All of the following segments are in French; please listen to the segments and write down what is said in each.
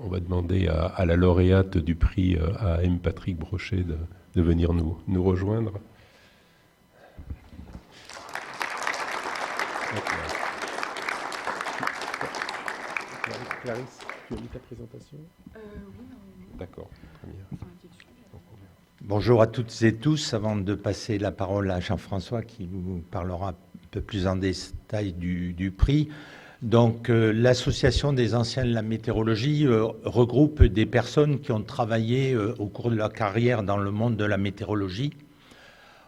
on va demander à la lauréate du prix AM Patrick Brochet de venir nous rejoindre. Clarisse, tu as mis ta présentation ? Oui, non. D'accord, très bien. Bonjour à toutes et tous. Avant de passer la parole à Jean-François qui vous parlera un peu plus en détail du prix. Donc, l'Association des anciens de la météorologie regroupe des personnes qui ont travaillé au cours de leur carrière dans le monde de la météorologie.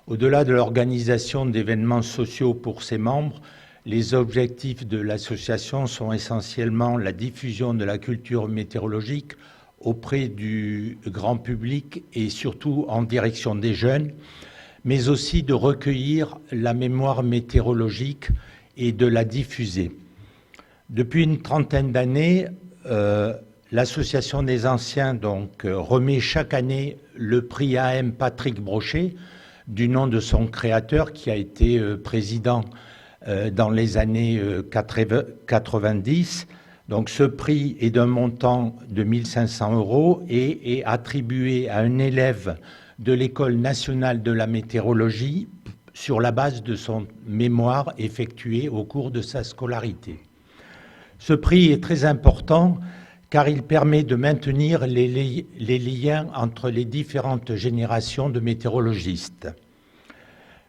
Au-delà de l'organisation d'événements sociaux pour ses membres, les objectifs de l'association sont essentiellement la diffusion de la culture météorologique auprès du grand public et surtout en direction des jeunes, mais aussi de recueillir la mémoire météorologique et de la diffuser. Depuis une trentaine d'années, l'Association des anciens remet chaque année le prix AM Patrick Brochet, du nom de son créateur qui a été président dans les années 90. Donc ce prix est d'un montant de 1 500 € et est attribué à un élève de l'École nationale de la météorologie sur la base de son mémoire effectué au cours de sa scolarité. Ce prix est très important car il permet de maintenir les liens entre les différentes générations de météorologistes.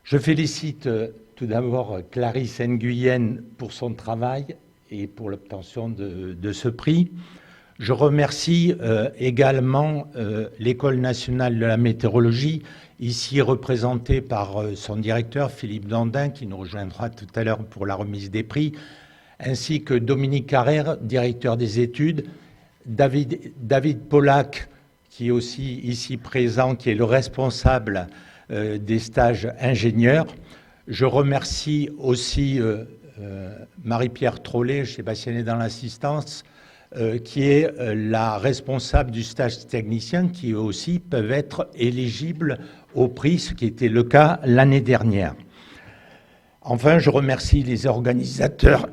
Je félicite tout d'abord Clarisse Nguyen pour son travail et pour l'obtention de ce prix. Je remercie également l'École nationale de la météorologie, ici représentée par son directeur Philippe Dandin, qui nous rejoindra tout à l'heure pour la remise des prix, ainsi que Dominique Carrère, directeur des études, David Pollack, qui est aussi ici présent, qui est le responsable des stages ingénieurs. Je remercie aussi Marie-Pierre Trollet, je ne sais pas si elle est dans l'assistance, qui est la responsable du stage technicien, qui aussi peuvent être éligibles au prix, ce qui était le cas l'année dernière. Enfin, je remercie les organisateurs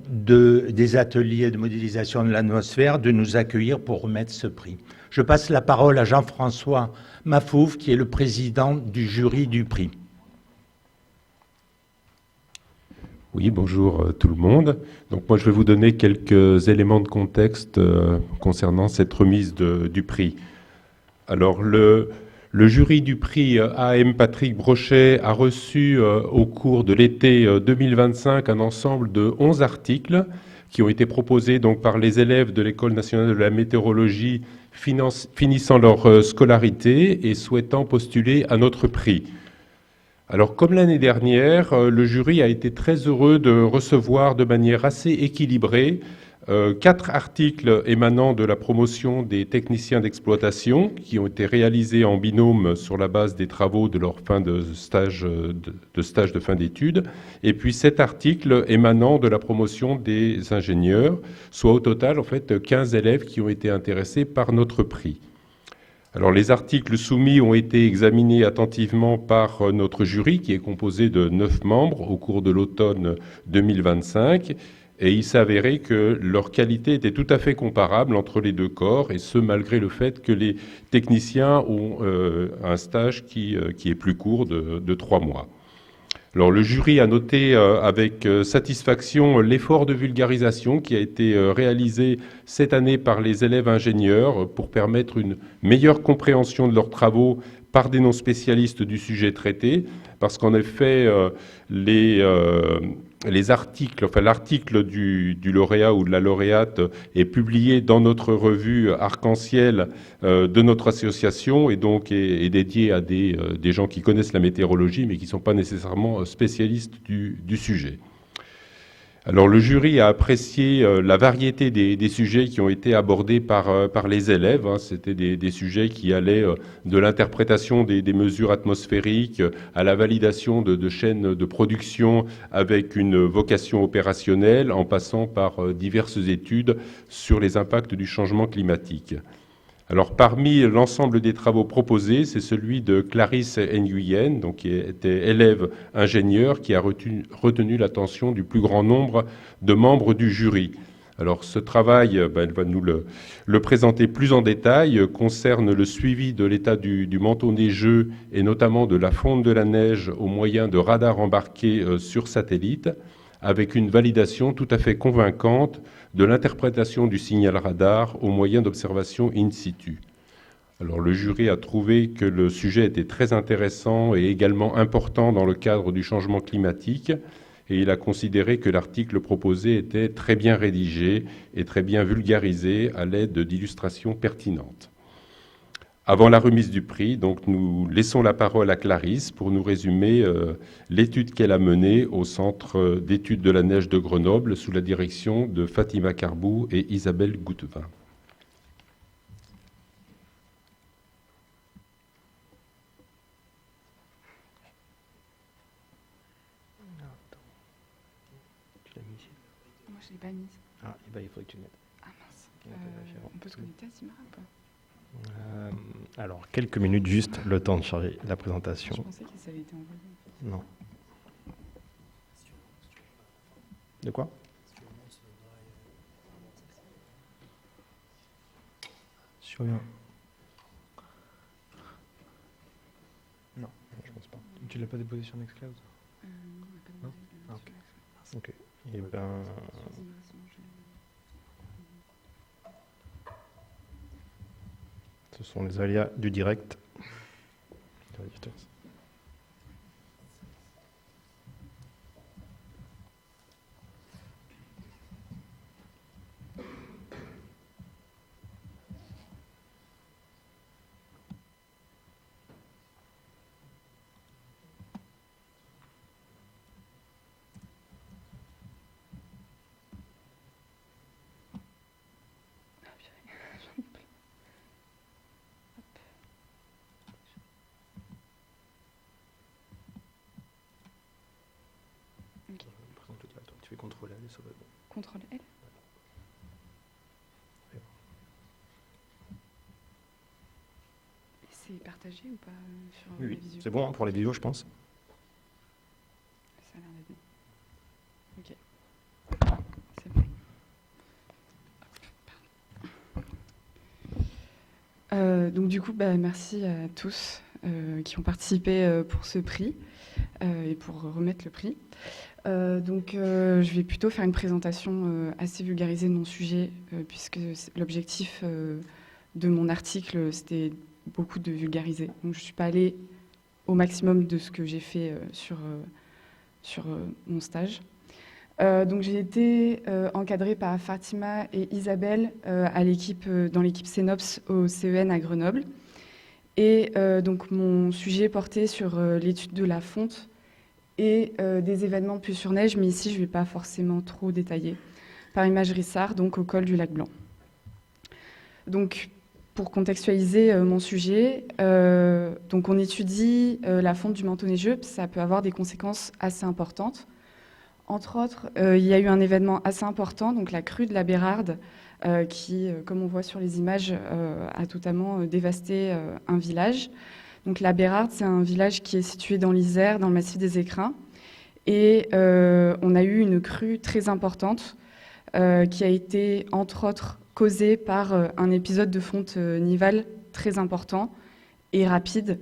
des ateliers de modélisation de l'atmosphère de nous accueillir pour remettre ce prix. Je passe la parole à Jean-François Mafouf, qui est le président du jury du prix. Oui, bonjour tout le monde. Donc moi, je vais vous donner quelques éléments de contexte concernant cette remise du prix. Alors, le jury du prix AM Patrick Brochet a reçu au cours de l'été 2025 un ensemble de 11 articles qui ont été proposés donc par les élèves de l'École nationale de la météorologie finissant leur scolarité et souhaitant postuler à notre prix. Alors, comme l'année dernière, le jury a été très heureux de recevoir de manière assez équilibrée 4 articles émanant de la promotion des techniciens d'exploitation qui ont été réalisés en binôme sur la base des travaux de leur fin de stage de fin d'études, et puis 7 articles émanant de la promotion des ingénieurs, soit au total en fait 15 élèves qui ont été intéressés par notre prix. Alors, les articles soumis ont été examinés attentivement par notre jury, qui est composé de 9 membres au cours de l'automne 2025, et il s'avérait que leur qualité était tout à fait comparable entre les deux corps, et ce malgré le fait que les techniciens ont un stage qui est plus court de 3 mois. Alors, le jury a noté avec satisfaction l'effort de vulgarisation qui a été réalisé cette année par les élèves ingénieurs pour permettre une meilleure compréhension de leurs travaux par des non-spécialistes du sujet traité, parce qu'en effet, les articles, enfin l'article du lauréat ou de la lauréate est publié dans notre revue Arc-en-Ciel de notre association et donc est dédié à des gens qui connaissent la météorologie mais qui ne sont pas nécessairement spécialistes du sujet. Alors le jury a apprécié la variété des sujets qui ont été abordés par les élèves. C'était des sujets qui allaient de l'interprétation des mesures atmosphériques à la validation de chaînes de production avec une vocation opérationnelle, en passant par diverses études sur les impacts du changement climatique. Alors, parmi l'ensemble des travaux proposés, c'est celui de Clarisse Nguyen, donc qui était élève ingénieur, qui a retenu l'attention du plus grand nombre de membres du jury. Alors ce travail, elle va nous le présenter plus en détail, concerne le suivi de l'état du manteau neigeux et notamment de la fonte de la neige au moyen de radars embarqués sur satellite, avec une validation tout à fait convaincante de l'interprétation du signal radar au moyen d'observations in situ. Alors le jury a trouvé que le sujet était très intéressant et également important dans le cadre du changement climatique, et il a considéré que l'article proposé était très bien rédigé et très bien vulgarisé à l'aide d'illustrations pertinentes. Avant la remise du prix, donc, nous laissons la parole à Clarisse pour nous résumer l'étude qu'elle a menée au Centre d'études de la neige de Grenoble sous la direction de Fatima Carbou et Isabelle Goutevin. Moi, je ne l'ai pas mise. Ah, et ben, il faudrait que tu le mettes. Ah mince. On peut se connecter à Simara ou pas? Alors, quelques minutes juste, le temps de charger la Je présentation. pensais que ça avait été envoyé. Non. De quoi? Sur un. Non, je pense pas. Tu l'as pas déposé sur Nextcloud? Non, on n'a pas Non. demandé. Ah, ok. Ok. Et ben, ce sont les aléas du direct. Tu fais contrôle L et ça va être bon. Contrôle L. Et c'est partagé ou pas sur la Oui, visio? c'est bon hein, pour les vidéos, je pense. Ça a l'air d'être bon. Ok. C'est bon. Donc du coup, merci à tous qui ont participé pour ce prix et pour remettre le prix. Je vais plutôt faire une présentation assez vulgarisée de mon sujet, puisque l'objectif de mon article, c'était beaucoup de vulgariser. Donc je ne suis pas allée au maximum de ce que j'ai fait sur mon stage. J'ai été encadrée par Fatima et Isabelle dans l'équipe CENOPS au CEN à Grenoble. Et donc mon sujet portait sur l'étude de la fonte et des événements de pluie sur neige, mais ici je ne vais pas forcément trop détailler, par imagerie SAR, donc au col du lac Blanc. Donc pour contextualiser mon sujet, on étudie la fonte du manteau neigeux, ça peut avoir des conséquences assez importantes. Entre autres, il y a eu un événement assez important, donc la crue de la Bérarde, qui, comme on voit sur les images, a totalement dévasté un village. Donc la Bérarde, c'est un village qui est situé dans l'Isère, dans le massif des Écrins. Et on a eu une crue très importante qui a été, entre autres, causée par un épisode de fonte nivale très important et rapide.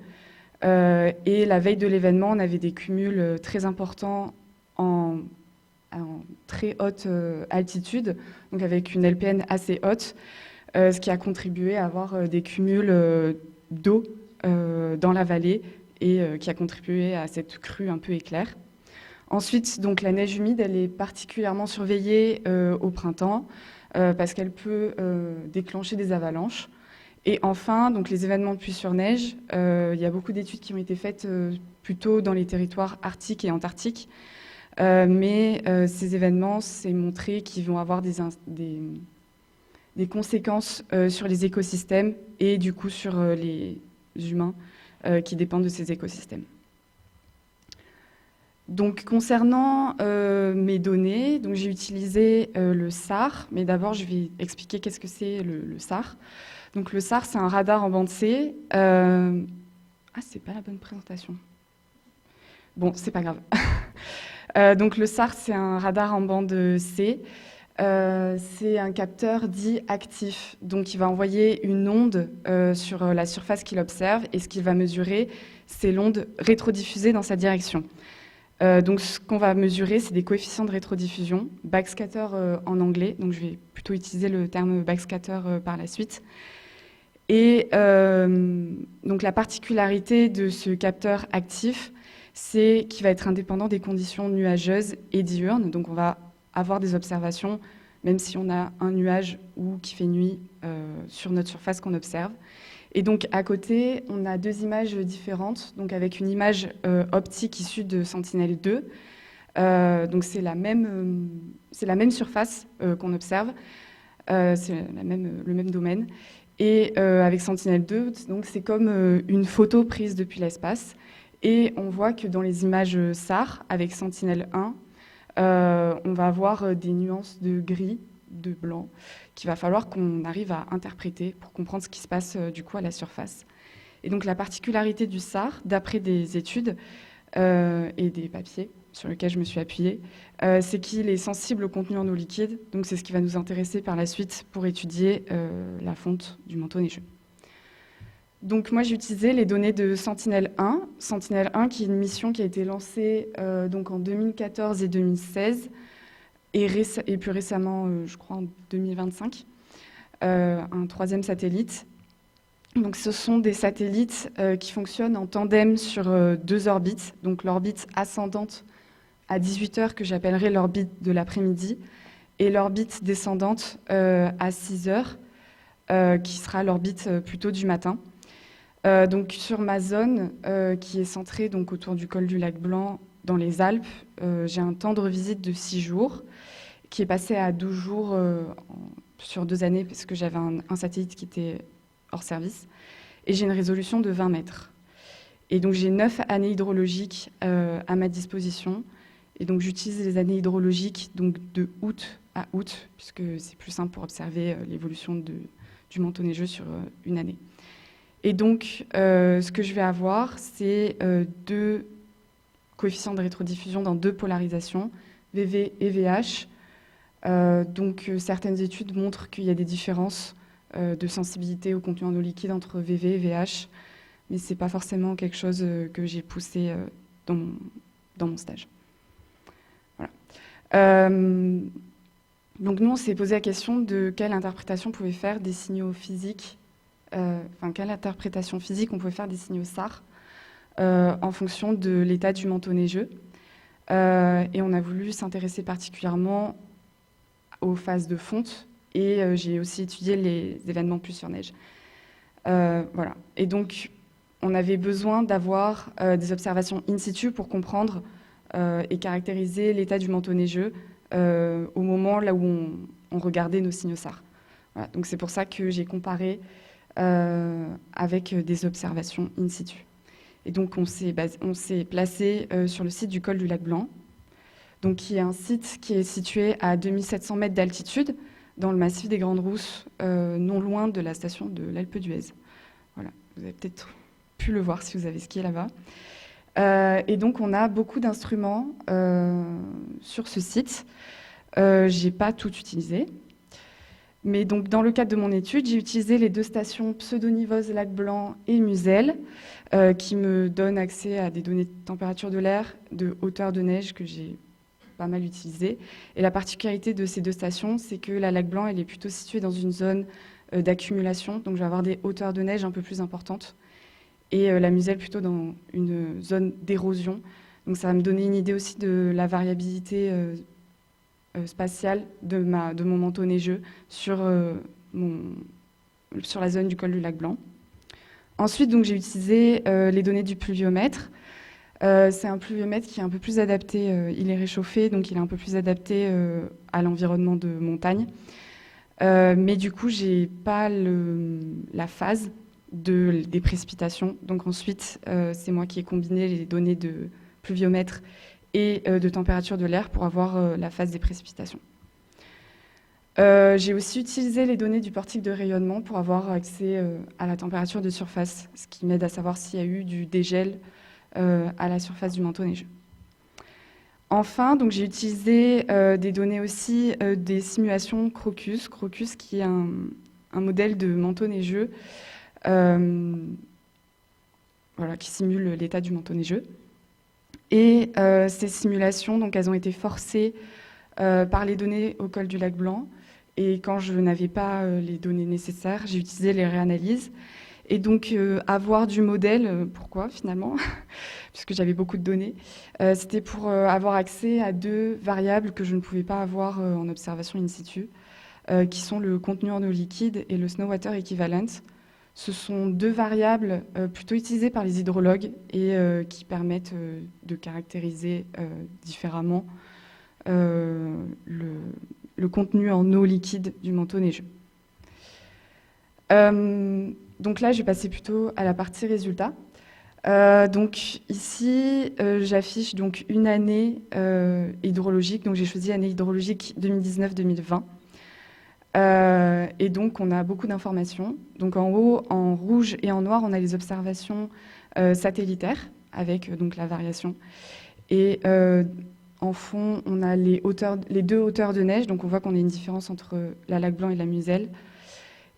Et la veille de l'événement, on avait des cumuls très importants en très haute altitude, donc avec une LPN assez haute, ce qui a contribué à avoir des cumuls d'eau dans la vallée et qui a contribué à cette crue un peu éclair. Ensuite, donc, la neige humide, elle est particulièrement surveillée au printemps parce qu'elle peut déclencher des avalanches. Et enfin, donc, les événements de pluie sur neige, il y a beaucoup d'études qui ont été faites plutôt dans les territoires arctiques et antarctiques. Mais ces événements, c'est montré qu'ils vont avoir des conséquences sur les écosystèmes et du coup sur les humains qui dépendent de ces écosystèmes. Donc concernant mes données, donc j'ai utilisé le SAR, mais d'abord je vais expliquer qu'est-ce que c'est le SAR. Donc le SAR, c'est un radar en bande C. Ah, c'est pas la bonne présentation. Bon, c'est pas grave. Donc le SAR, c'est un radar en bande C C'est un capteur dit actif. Donc, il va envoyer une onde sur la surface qu'il observe et ce qu'il va mesurer, c'est l'onde rétrodiffusée dans sa direction. Donc, ce qu'on va mesurer, c'est des coefficients de rétrodiffusion, backscatter en anglais. Donc, je vais plutôt utiliser le terme backscatter par la suite. Et donc, la particularité de ce capteur actif, c'est qu'il va être indépendant des conditions nuageuses et diurnes. Donc, on va avoir des observations, même si on a un nuage ou qui fait nuit sur notre surface qu'on observe. Et donc, à côté, on a deux images différentes, donc avec une image optique issue de Sentinel-2. Donc, c'est la même surface qu'on observe, c'est le même domaine. Et avec Sentinel-2, donc, c'est comme une photo prise depuis l'espace. Et on voit que dans les images SAR, avec Sentinel-1, on va avoir des nuances de gris, de blanc, qu'il va falloir qu'on arrive à interpréter pour comprendre ce qui se passe du coup à la surface. Et donc la particularité du SAR, d'après des études et des papiers sur lesquels je me suis appuyée, c'est qu'il est sensible au contenu en eau liquide. Donc c'est ce qui va nous intéresser par la suite pour étudier la fonte du manteau neigeux. Donc moi, j'ai utilisé les données de Sentinel-1. Sentinel-1, qui est une mission qui a été lancée donc en 2014 et 2016, et plus récemment, je crois, en 2025, un troisième satellite. Donc ce sont des satellites qui fonctionnent en tandem sur deux orbites. Donc l'orbite ascendante à 18h, que j'appellerai l'orbite de l'après-midi, et l'orbite descendante à 6h, qui sera l'orbite plutôt du matin. Donc sur ma zone qui est centrée donc, autour du col du lac Blanc dans les Alpes, j'ai un temps de revisite de 6 jours qui est passé à 12 jours sur 2 années parce que j'avais un satellite qui était hors service et j'ai une résolution de 20 mètres. Et donc j'ai 9 années hydrologiques à ma disposition et donc j'utilise les années hydrologiques donc, de août à août puisque c'est plus simple pour observer l'évolution du manteau neigeux sur une année. Et donc, ce que je vais avoir, c'est deux coefficients de rétrodiffusion dans deux polarisations, VV et VH. Donc, certaines études montrent qu'il y a des différences de sensibilité au contenu en eau liquide entre VV et VH, mais ce n'est pas forcément quelque chose que j'ai poussé dans mon stage. Voilà. Donc, nous, on s'est posé la question de quelle interprétation on pouvait faire des signaux physiques. Quelle interprétation physique on pouvait faire des signaux SAR en fonction de l'état du manteau neigeux. Et on a voulu s'intéresser particulièrement aux phases de fonte et j'ai aussi étudié les événements pluie sur neige. Voilà. Et donc, on avait besoin d'avoir des observations in situ pour comprendre et caractériser l'état du manteau neigeux au moment là où on regardait nos signaux SAR. Voilà. Donc, c'est pour ça que j'ai comparé avec des observations in situ. Et donc, on s'est placé sur le site du col du lac Blanc, donc, qui est un site qui est situé à 2700 mètres d'altitude, dans le massif des Grandes Rousses, non loin de la station de l'Alpe d'Huez. Voilà, vous avez peut-être pu le voir si vous avez skié là-bas. Et donc, on a beaucoup d'instruments sur ce site. Je n'ai pas tout utilisé. Mais donc, dans le cadre de mon étude, j'ai utilisé les deux stations Pseudonivoz, Lac Blanc et Musel, qui me donnent accès à des données de température de l'air, de hauteur de neige que j'ai pas mal utilisées. Et la particularité de ces deux stations, c'est que la Lac Blanc, elle est plutôt située dans une zone d'accumulation, donc je vais avoir des hauteurs de neige un peu plus importantes, et la Musel plutôt dans une zone d'érosion. Donc ça va me donner une idée aussi de la variabilité spatiale de mon manteau neigeux sur la zone du col du lac Blanc. Ensuite, donc, j'ai utilisé les données du pluviomètre. C'est un pluviomètre qui est un peu plus adapté, il est réchauffé, donc il est un peu plus adapté à l'environnement de montagne. Mais du coup, je n'ai pas la phase des précipitations. Donc ensuite, c'est moi qui ai combiné les données de pluviomètre et de température de l'air pour avoir la phase des précipitations. J'ai aussi utilisé les données du portique de rayonnement pour avoir accès à la température de surface, ce qui m'aide à savoir s'il y a eu du dégel à la surface du manteau neigeux. Enfin, donc, j'ai utilisé des données aussi des simulations Crocus. Crocus qui est un modèle de manteau neigeux voilà, qui simule l'état du manteau neigeux. Et ces simulations, donc, elles ont été forcées par les données au col du lac Blanc. Et quand je n'avais pas les données nécessaires, j'ai utilisé les réanalyses. Et donc, avoir du modèle, pourquoi finalement? Puisque j'avais beaucoup de données. C'était pour avoir accès à deux variables que je ne pouvais pas avoir en observation in situ, qui sont le contenu en eau liquide et le snow water equivalent. Ce sont deux variables plutôt utilisées par les hydrologues et qui permettent de caractériser différemment le contenu en eau liquide du manteau neigeux. Donc là, je vais passer plutôt à la partie résultats. Donc ici, j'affiche donc une année hydrologique. Donc j'ai choisi année hydrologique 2019-2020. Et donc on a beaucoup d'informations. Donc en haut, en rouge et en noir, on a les observations satellitaires avec donc la variation. Et en fond, on a les deux hauteurs de neige. Donc on voit qu'on a une différence entre la Lac Blanc et la Muselle.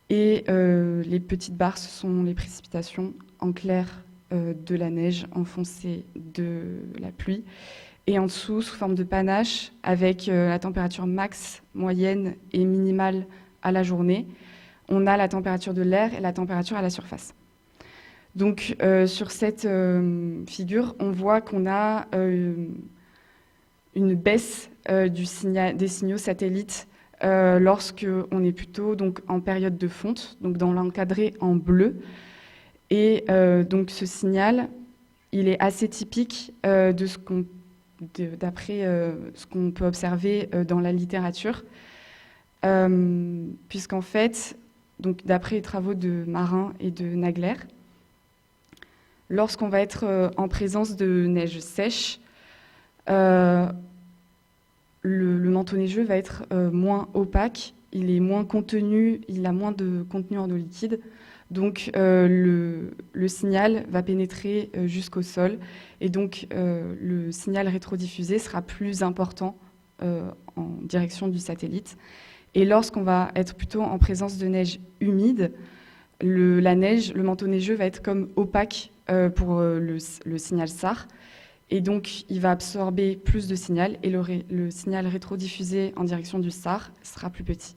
Et les petites barres, ce sont les précipitations en clair de la neige, en foncé de la pluie. Et en dessous, sous forme de panache, avec la température max, moyenne et minimale à la journée, on a la température de l'air et la température à la surface. Donc sur cette figure, on voit qu'on a une baisse des signaux satellites lorsque on est plutôt donc, en période de fonte, donc dans l'encadré en bleu. Et donc ce signal, il est assez typique d'après ce qu'on peut observer dans la littérature, puisqu'en fait, donc, d'après les travaux de Marin et de Nagler, lorsqu'on va être en présence de neige sèche, le manteau neigeux va être moins opaque, il est moins contenu, il a moins de contenu en eau liquide, donc le signal va pénétrer jusqu'au sol et donc le signal rétrodiffusé sera plus important en direction du satellite. Et lorsqu'on va être plutôt en présence de neige humide, le manteau neigeux va être comme opaque pour le signal SAR. Et donc, il va absorber plus de signal et le signal rétrodiffusé en direction du SAR sera plus petit.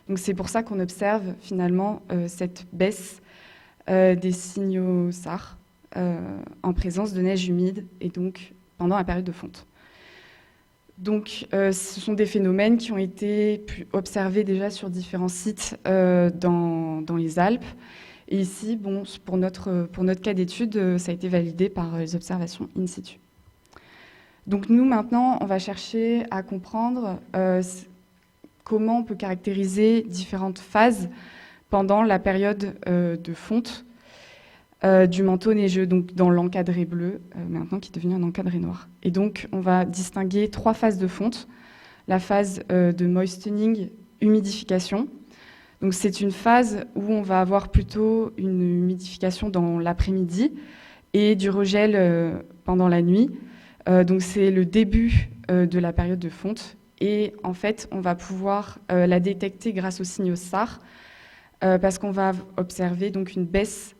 Donc, c'est pour ça qu'on observe finalement cette baisse des signaux SAR en présence de neige humide et donc pendant la période de fonte. Donc, ce sont des phénomènes qui ont été observés déjà sur différents sites dans les Alpes. Et ici, bon, pour notre cas d'étude, ça a été validé par les observations in situ. Donc nous, maintenant, on va chercher à comprendre comment on peut caractériser différentes phases pendant la période de fonte du manteau neigeux, donc dans l'encadré bleu, maintenant qui est devenu un encadré noir. Et donc, on va distinguer 3 phases de fonte. La phase de moistening, humidification. Donc c'est une phase où on va avoir plutôt une humidification dans l'après-midi et du regel pendant la nuit. Donc c'est le début de la période de fonte et en fait on va pouvoir la détecter grâce aux signaux SAR parce qu'on va observer donc une baisse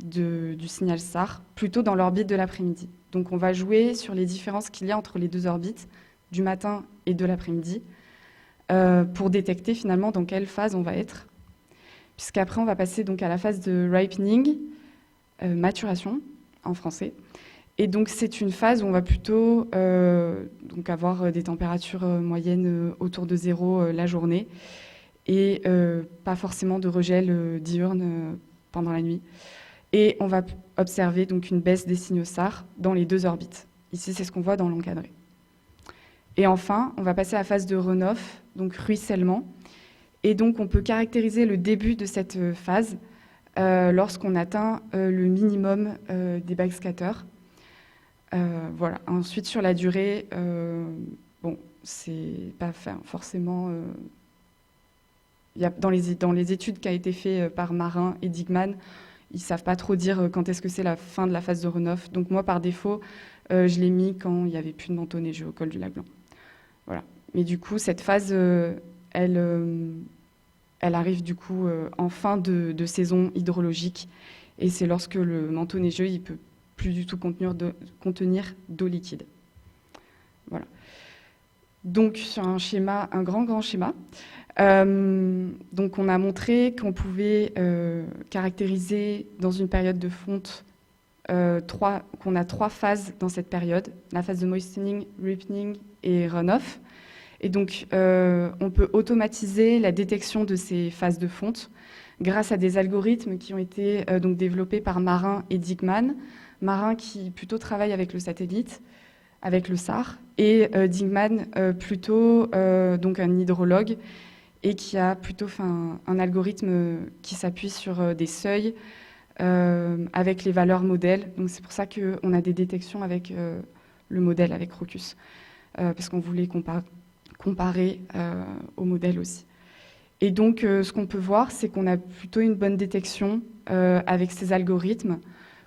du signal SAR plutôt dans l'orbite de l'après-midi. Donc on va jouer sur les différences qu'il y a entre les deux orbites du matin et de l'après-midi pour détecter finalement dans quelle phase on va être. Puisqu'après on va passer donc à la phase de ripening, maturation en français. Et donc, c'est une phase où on va plutôt donc avoir des températures moyennes autour de 0 la journée et pas forcément de regel diurne pendant la nuit. Et on va observer donc une baisse des signaux SAR dans les deux orbites. Ici, c'est ce qu'on voit dans l'encadré. Et enfin, on va passer à la phase de runoff, donc ruissellement. Et donc, on peut caractériser le début de cette phase lorsqu'on atteint le minimum des backscatters. Voilà. Ensuite, sur la durée, bon, c'est pas forcément. Il y a dans les études qui a été faites par Marin et Digman, ils savent pas trop dire quand est-ce que c'est la fin de la phase de runoff. Donc moi, par défaut, je l'ai mis quand il n'y avait plus de manteau neigeux au col du Lac Blanc. Voilà. Mais du coup, cette phase, elle arrive du coup en fin de saison hydrologique. Et c'est lorsque le manteau neigeux, il peut plus du tout contenir d'eau liquide. Voilà. Donc sur un schéma, un grand schéma, donc on a montré qu'on pouvait caractériser dans une période de fonte qu'on a 3 phases dans cette période, la phase de moistening, ripening et runoff. Et donc on peut automatiser la détection de ces phases de fonte grâce à des algorithmes qui ont été donc développés par Marin et Digman. Marin qui plutôt travaille avec le satellite, avec le SAR, et Digman plutôt donc un hydrologue et qui a plutôt fait un algorithme qui s'appuie sur des seuils avec les valeurs modèles. Donc c'est pour ça qu'on a des détections avec le modèle, avec Rocus, parce qu'on voulait comparer au modèle aussi. Et donc ce qu'on peut voir, c'est qu'on a plutôt une bonne détection avec ces algorithmes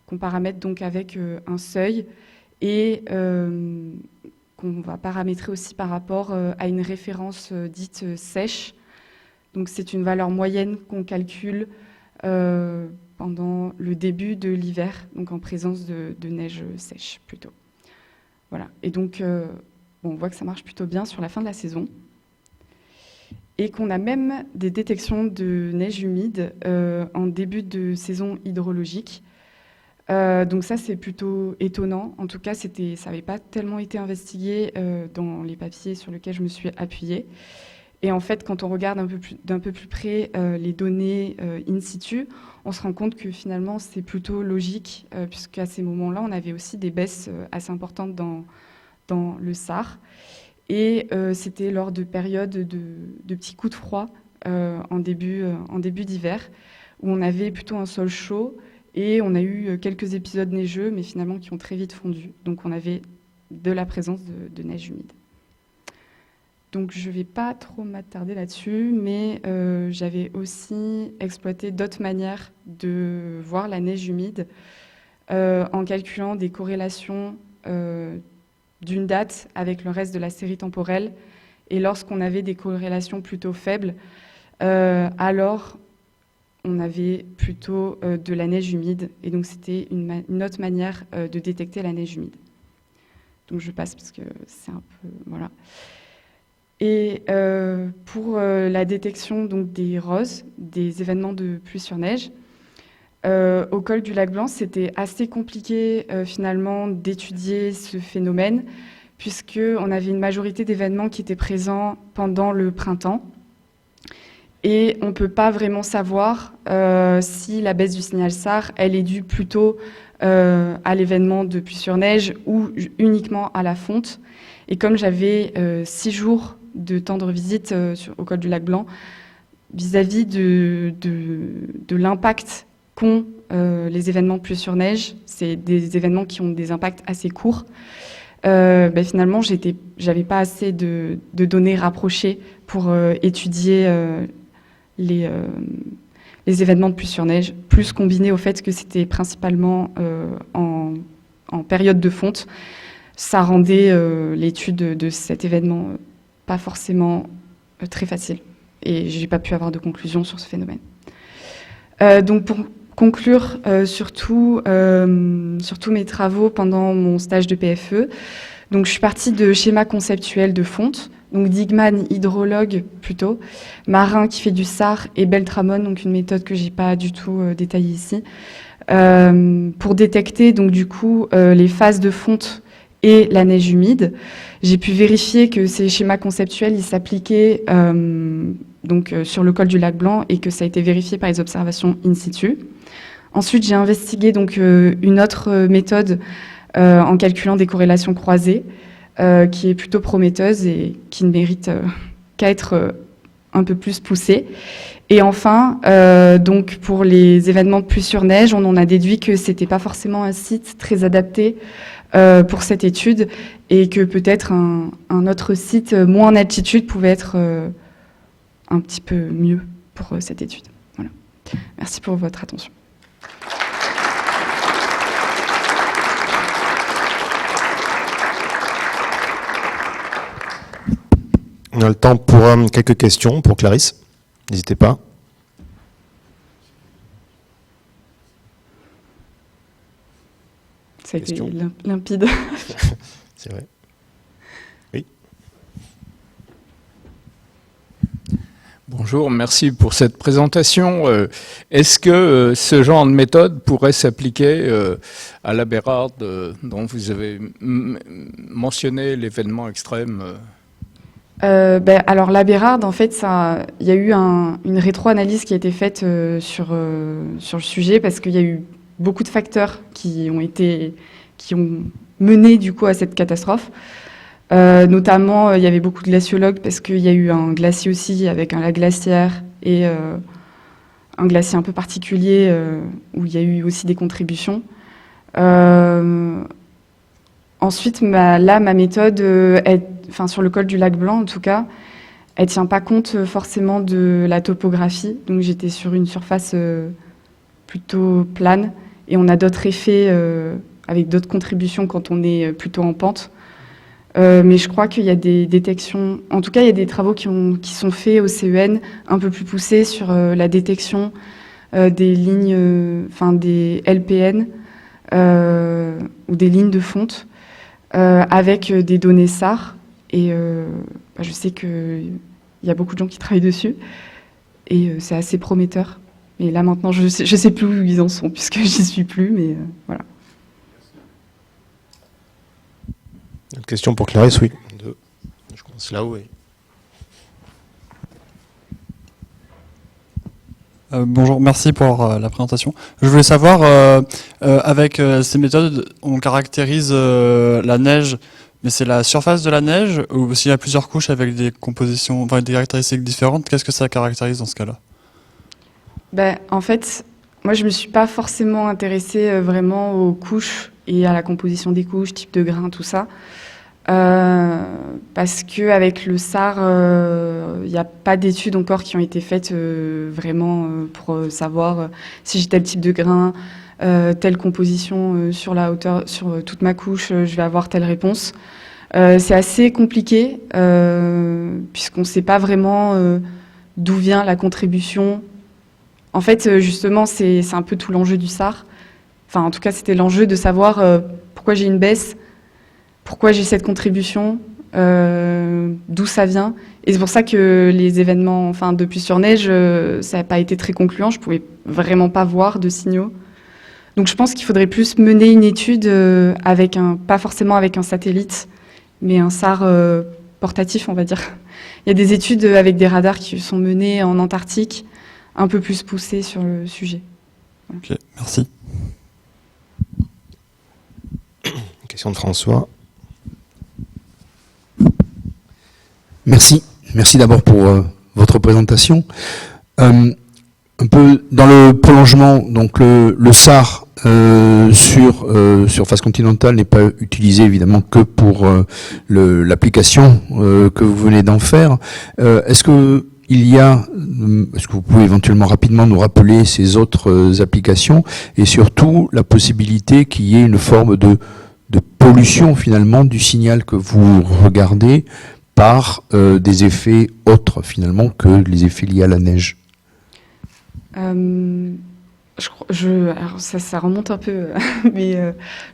qu'on paramètre donc avec un seuil et qu'on va paramétrer aussi par rapport à une référence dite sèche. Donc c'est une valeur moyenne qu'on calcule pendant le début de l'hiver, donc en présence de neige sèche plutôt. Voilà. Et donc on voit que ça marche plutôt bien sur la fin de la saison. Et qu'on a même des détections de neige humide en début de saison hydrologique. Donc ça, c'est plutôt étonnant. En tout cas, ça n'avait pas tellement été investigué dans les papiers sur lesquels je me suis appuyée. Et en fait, quand on regarde d'un peu plus près les données in situ, on se rend compte que finalement, c'est plutôt logique, puisqu'à ces moments-là, on avait aussi des baisses assez importantes dans le SAR. Et c'était lors de périodes de petits coups de froid en début d'hiver, où on avait plutôt un sol chaud et on a eu quelques épisodes neigeux, mais finalement qui ont très vite fondu. Donc on avait de la présence de neige humide. Donc je ne vais pas trop m'attarder là-dessus, mais j'avais aussi exploité d'autres manières de voir la neige humide en calculant des corrélations d'une date avec le reste de la série temporelle. Et lorsqu'on avait des corrélations plutôt faibles, alors on avait plutôt de la neige humide. Et donc c'était une autre manière de détecter la neige humide. Donc je passe parce que c'est un peu... Voilà. Et pour la détection donc, des ROS, des événements de pluie sur neige, au col du Lac Blanc, c'était assez compliqué finalement d'étudier ce phénomène, puisqu'on avait une majorité d'événements qui étaient présents pendant le printemps. Et on ne peut pas vraiment savoir si la baisse du signal SAR, elle est due plutôt à l'événement de pluie sur neige ou uniquement à la fonte. Et comme j'avais 6 jours de temps de visite au col du Lac Blanc, vis-à-vis de l'impact qu'ont les événements pluie sur neige, c'est des événements qui ont des impacts assez courts, finalement, j'avais pas assez de données rapprochées pour étudier les événements de pluie sur neige, plus combiné au fait que c'était principalement en période de fonte. Ça rendait l'étude de cet événement pas forcément très facile. Et je n'ai pas pu avoir de conclusion sur ce phénomène. Donc pour conclure sur tous mes travaux pendant mon stage de PFE, donc je suis partie de schémas conceptuels de fonte, donc Digman, hydrologue plutôt, Marin qui fait du SAR et Beltramon, donc une méthode que j'ai pas du tout détaillée ici, pour détecter donc du coup les phases de fonte et la neige humide. J'ai pu vérifier que ces schémas conceptuels ils s'appliquaient sur le col du Lac Blanc et que ça a été vérifié par les observations in situ. Ensuite, j'ai investigué donc une autre méthode en calculant des corrélations croisées qui est plutôt prometteuse et qui ne mérite qu'à être un peu plus poussée. Et enfin, donc pour les événements de pluie sur neige, on en a déduit que c'était pas forcément un site très adapté pour cette étude et que peut-être un autre site moins en altitude pouvait être un petit peu mieux pour cette étude. Voilà. Merci pour votre attention. On a le temps pour quelques questions pour Clarisse. N'hésitez pas. Ça a été Question. limpide. C'est vrai. Bonjour, merci pour cette présentation. Est-ce que ce genre de méthode pourrait s'appliquer à la Bérarde dont vous avez mentionné l'événement extrême Alors la Bérarde, en fait, il y a eu une rétro-analyse qui a été faite sur le sujet parce qu'il y a eu beaucoup de facteurs qui ont mené du coup à cette catastrophe. Notamment, il y avait beaucoup de glaciologues parce qu'il y a eu un glacier aussi avec un lac glaciaire et un glacier un peu particulier où il y a eu aussi des contributions. Ensuite, ma méthode, sur le col du lac Blanc en tout cas, elle tient pas compte forcément de la topographie. Donc j'étais sur une surface plutôt plane et on a d'autres effets avec d'autres contributions quand on est plutôt en pente. Mais je crois qu'il y a des détections, en tout cas il y a des travaux qui sont faits au CEN un peu plus poussés sur la détection des lignes, des LPN ou des lignes de fonte avec des données SAR. Et je sais qu'il y a beaucoup de gens qui travaillent dessus et c'est assez prometteur. Et là maintenant je sais plus où ils en sont puisque j'y suis plus, mais voilà. Une question pour Clarisse, oui. Je commence là-haut. Bonjour, merci pour la présentation. Je voulais savoir, avec ces méthodes, on caractérise la neige, mais c'est la surface de la neige ou s'il y a plusieurs couches avec des compositions, des caractéristiques différentes, qu'est-ce que ça caractérise dans ce cas-là ? En fait, moi je me suis pas forcément intéressée vraiment aux couches et à la composition des couches, type de grains, tout ça. Parce qu'avec le SAR, il n'y a pas d'études encore qui ont été faites vraiment pour savoir si j'ai tel type de grain, telle composition sur la hauteur, sur toute ma couche, je vais avoir telle réponse. C'est assez compliqué puisqu'on ne sait pas vraiment d'où vient la contribution. En fait, justement, c'est un peu tout l'enjeu du SAR. Enfin, en tout cas, c'était l'enjeu de savoir pourquoi j'ai une baisse, pourquoi j'ai cette contribution, d'où ça vient. Et c'est pour ça que les événements de pluie sur neige, ça n'a pas été très concluant. Je ne pouvais vraiment pas voir de signaux. Donc je pense qu'il faudrait plus mener une étude pas forcément avec un satellite, mais un SAR portatif, on va dire. Il y a des études avec des radars qui sont menées en Antarctique, un peu plus poussées sur le sujet. Voilà. Ok, merci. Une question de François. Merci. Merci d'abord pour votre présentation. Un peu dans le prolongement, donc le SAR sur surface continentale n'est pas utilisé évidemment que pour l'application que vous venez d'en faire. Est-ce que vous pouvez éventuellement rapidement nous rappeler ces autres applications et surtout la possibilité qu'il y ait une forme de pollution finalement du signal que vous regardez par des effets autres finalement que les effets liés à la neige? Alors ça remonte un peu, mais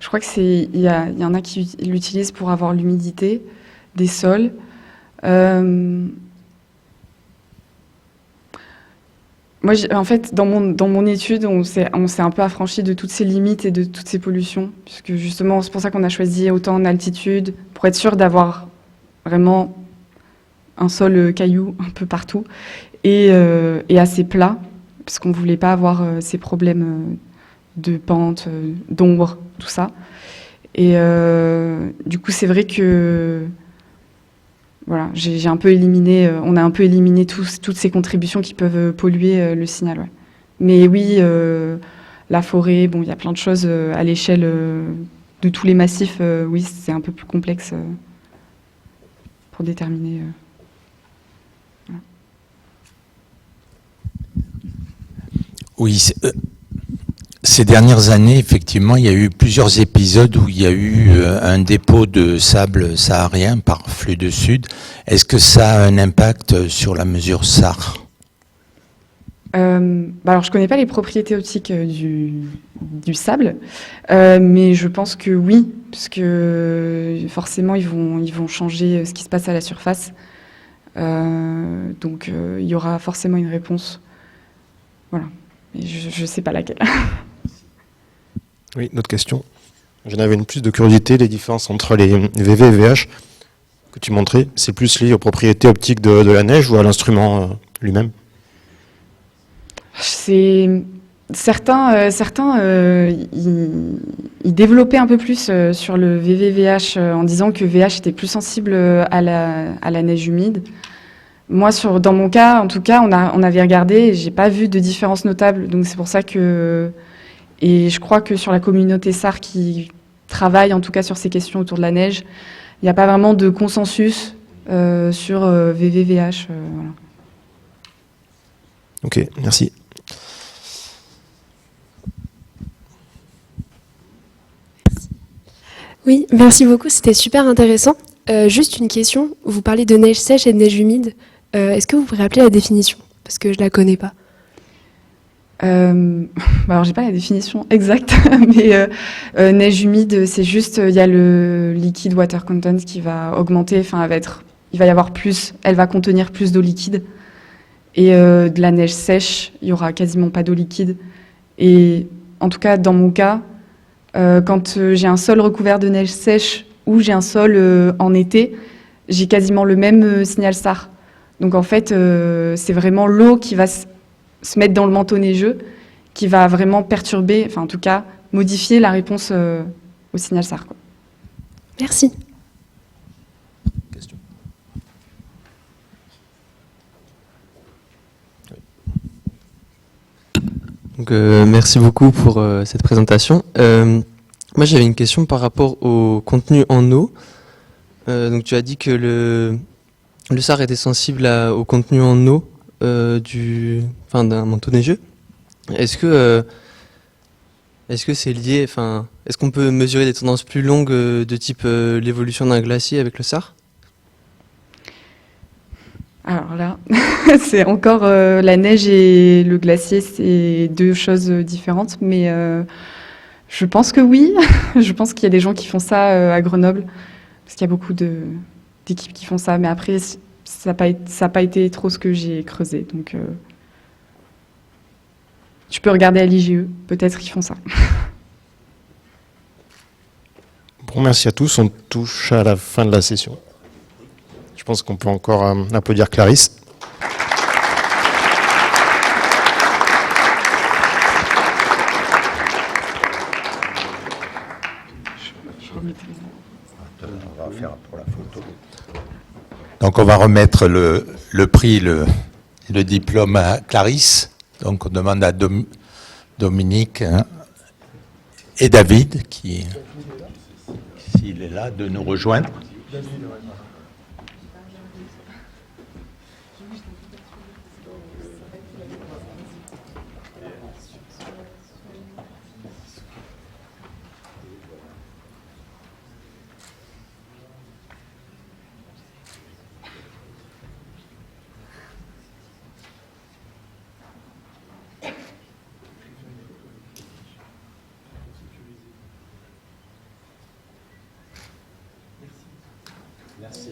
je crois que il y en a qui l'utilisent pour avoir l'humidité des sols. Moi, en fait, dans mon étude, on s'est un peu affranchi de toutes ces limites et de toutes ces pollutions, puisque justement, c'est pour ça qu'on a choisi autant en altitude, pour être sûr d'avoir vraiment un sol caillou un peu partout, et assez plat, parce qu'on ne voulait pas avoir ces problèmes de pente, d'ombre, tout ça. Et du coup, c'est vrai que voilà, j'ai un peu éliminé, on a un peu éliminé toutes ces contributions qui peuvent polluer le signal. Ouais. Mais oui, la forêt, il y a plein de choses à l'échelle de tous les massifs. Oui, c'est un peu plus complexe pour déterminer. Oui, Ces dernières années, effectivement, il y a eu plusieurs épisodes où il y a eu un dépôt de sable saharien par flux de sud. Est-ce que ça a un impact sur la mesure SAR? Alors, je connais pas les propriétés optiques du sable, mais je pense que oui, parce que forcément, ils vont changer ce qui se passe à la surface. Donc, il y aura forcément une réponse. Voilà. Mais je ne sais pas laquelle. Oui, d'autres questions? J'en avais une plus de curiosité, les différences entre les VV et VH que tu montrais. C'est plus lié aux propriétés optiques de la neige ou à l'instrument lui-même? Certains, ils développaient un peu plus sur le VV-VH en disant que VH était plus sensible à la neige humide. Moi, dans mon cas, en tout cas, on avait regardé et j'ai pas vu de différence notable. Donc c'est pour ça que, et je crois que sur la communauté SAR qui travaille en tout cas sur ces questions autour de la neige, il n'y a pas vraiment de consensus sur VV-VH. Voilà. Ok, merci. Oui, merci beaucoup, c'était super intéressant. Juste une question, vous parlez de neige sèche et de neige humide. Est-ce que vous pourriez rappeler la définition? Parce que je la connais pas. Alors, j'ai pas la définition exacte, mais neige humide, c'est juste, il y a le liquid water content qui va augmenter, enfin, il va y avoir plus, elle va contenir plus d'eau liquide. Et de la neige sèche, il y aura quasiment pas d'eau liquide. Et en tout cas, dans mon cas, quand j'ai un sol recouvert de neige sèche ou j'ai un sol en été, j'ai quasiment le même signal SAR. Donc en fait, c'est vraiment l'eau qui va se mettre dans le manteau neigeux, qui va vraiment perturber, enfin en tout cas, modifier la réponse au signal SAR, quoi. Merci. Question. Donc, merci beaucoup pour cette présentation. Moi, j'avais une question par rapport au contenu en eau. Donc, tu as dit que le SAR était sensible au contenu en eau d'un manteau neigeux. Est-ce que c'est lié, est-ce qu'on peut mesurer des tendances plus longues de type l'évolution d'un glacier avec le SAR? Alors là, c'est encore la neige et le glacier, c'est deux choses différentes, mais je pense que oui. Je pense qu'il y a des gens qui font ça à Grenoble, parce qu'il y a beaucoup d'équipes qui font ça, mais après, ça n'a pas été trop ce que j'ai creusé. Donc, tu peux regarder à l'IGE, peut-être qu'ils font ça. Bon, merci à tous. On touche à la fin de la session. Je pense qu'on peut encore applaudir Clarisse. On va faire pour la photo. Donc on va remettre le prix, le diplôme à Clarisse. Donc on demande à Dominique et David, s'il est là, de nous rejoindre. Merci.